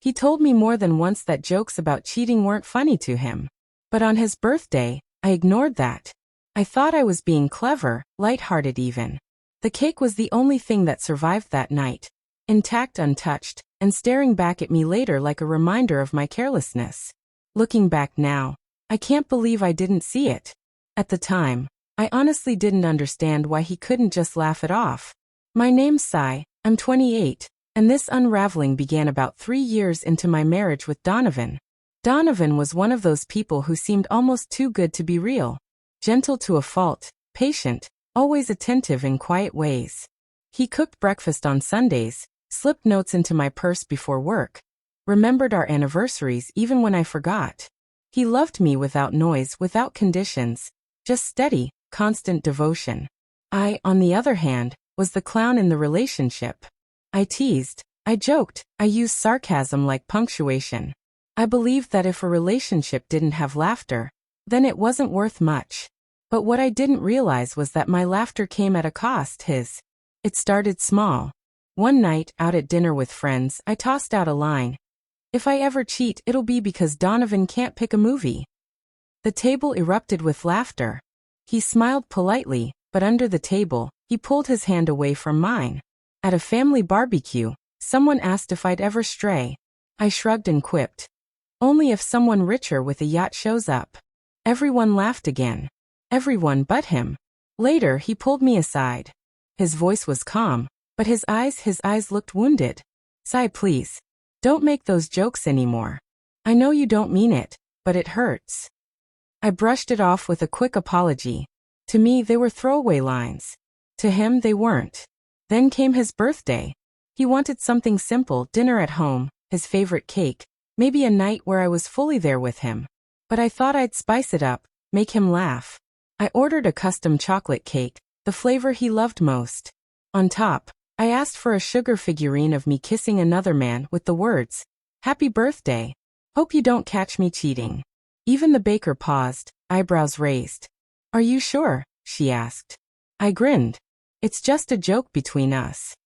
He told me more than once that jokes about cheating weren't funny to him. But on his birthday, I ignored that. I thought I was being clever, light-hearted even. The cake was the only thing that survived that night, intact, untouched, and staring back at me later like a reminder of my carelessness. Looking back now, I can't believe I didn't see it. At the time, I honestly didn't understand why he couldn't just laugh it off. My name's Sai, I'm 28, and this unraveling began about 3 years into my marriage with Donovan. Donovan was one of those people who seemed almost too good to be real. Gentle to a fault, patient, always attentive in quiet ways. He cooked breakfast on Sundays, slipped notes into my purse before work, remembered our anniversaries even when I forgot. He loved me without noise, without conditions, just steady, constant devotion. I, on the other hand, was the clown in the relationship. I teased, I joked, I used sarcasm like punctuation. I believed that if a relationship didn't have laughter, then it wasn't worth much. But what I didn't realize was that my laughter came at a cost, his. It started small. One night, out at dinner with friends, I tossed out a line. If I ever cheat, it'll be because Donovan can't pick a movie. The table erupted with laughter. He smiled politely, but under the table, he pulled his hand away from mine. At a family barbecue, someone asked if I'd ever stray. I shrugged and quipped. Only if someone richer with a yacht shows up. Everyone laughed again. Everyone but him. Later, he pulled me aside. His voice was calm, but his eyes looked wounded. Sai, please. Don't make those jokes anymore. I know you don't mean it, but it hurts. I brushed it off with a quick apology. To me, they were throwaway lines. To him, they weren't. Then came his birthday. He wanted something simple, dinner at home, his favorite cake, maybe a night where I was fully there with him. But I thought I'd spice it up, make him laugh. I ordered a custom chocolate cake, the flavor he loved most. On top, I asked for a sugar figurine of me kissing another man with the words, "Happy birthday. Hope you don't catch me cheating." Even the baker paused, eyebrows raised. Are you sure? She asked. I grinned. It's just a joke between us.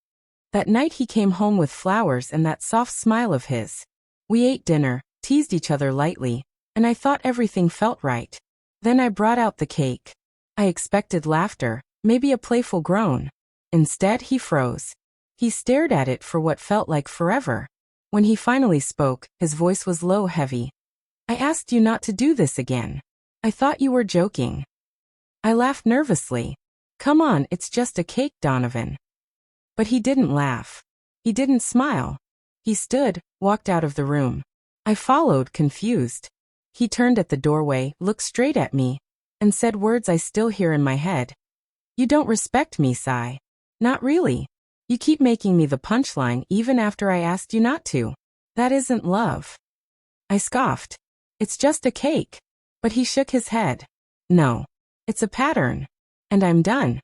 That night he came home with flowers and that soft smile of his. We ate dinner, teased each other lightly, and I thought everything felt right. Then I brought out the cake. I expected laughter, maybe a playful groan. Instead, he froze. He stared at it for what felt like forever. When he finally spoke, his voice was low, heavy. I asked you not to do this again. I thought you were joking. I laughed nervously. Come on, it's just a cake, Donovan. But he didn't laugh. He didn't smile. He stood, walked out of the room. I followed, confused. He turned at the doorway, looked straight at me, and said words I still hear in my head. You don't respect me, Sai. Not really. You keep making me the punchline even after I asked you not to. That isn't love. I scoffed. It's just a cake. But he shook his head. No. It's a pattern. And I'm done.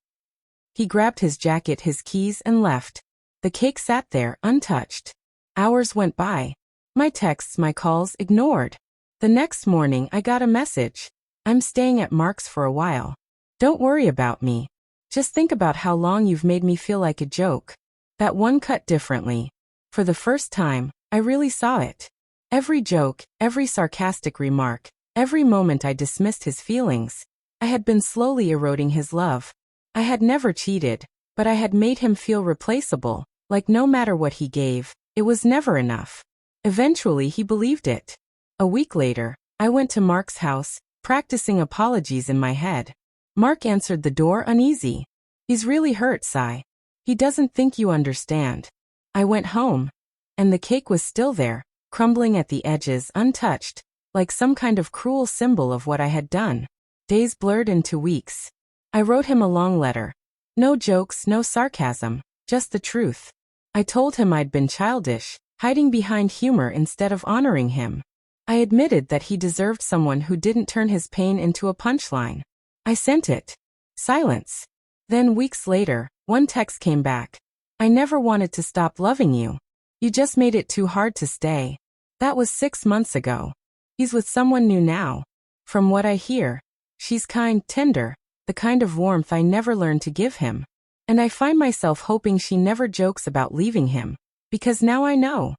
He grabbed his jacket, his keys, and left. The cake sat there, untouched. Hours went by. My texts, my calls, ignored. The next morning, I got a message. I'm staying at Mark's for a while. Don't worry about me. Just think about how long you've made me feel like a joke. That one cut differently. For the first time, I really saw it. Every joke, every sarcastic remark, every moment I dismissed his feelings. I had been slowly eroding his love. I had never cheated, but I had made him feel replaceable, like no matter what he gave, it was never enough. Eventually, he believed it. A week later, I went to Mark's house, practicing apologies in my head. Mark answered the door uneasy. He's really hurt, Sai. He doesn't think you understand. I went home, and the cake was still there, crumbling at the edges, untouched, like some kind of cruel symbol of what I had done. Days blurred into weeks. I wrote him a long letter. No jokes, no sarcasm, just the truth. I told him I'd been childish, hiding behind humor instead of honoring him. I admitted that he deserved someone who didn't turn his pain into a punchline. I sent it. Silence. Then weeks later, one text came back. I never wanted to stop loving you. You just made it too hard to stay. That was 6 months ago. He's with someone new now. From what I hear, she's kind, tender, the kind of warmth I never learned to give him. And I find myself hoping she never jokes about leaving him. Because now I know.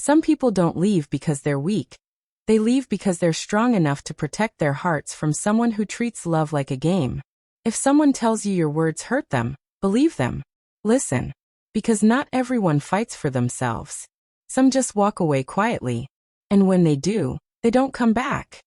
Some people don't leave because they're weak. They leave because they're strong enough to protect their hearts from someone who treats love like a game. If someone tells you your words hurt them, believe them. Listen. Because not everyone fights for themselves. Some just walk away quietly. And when they do, they don't come back.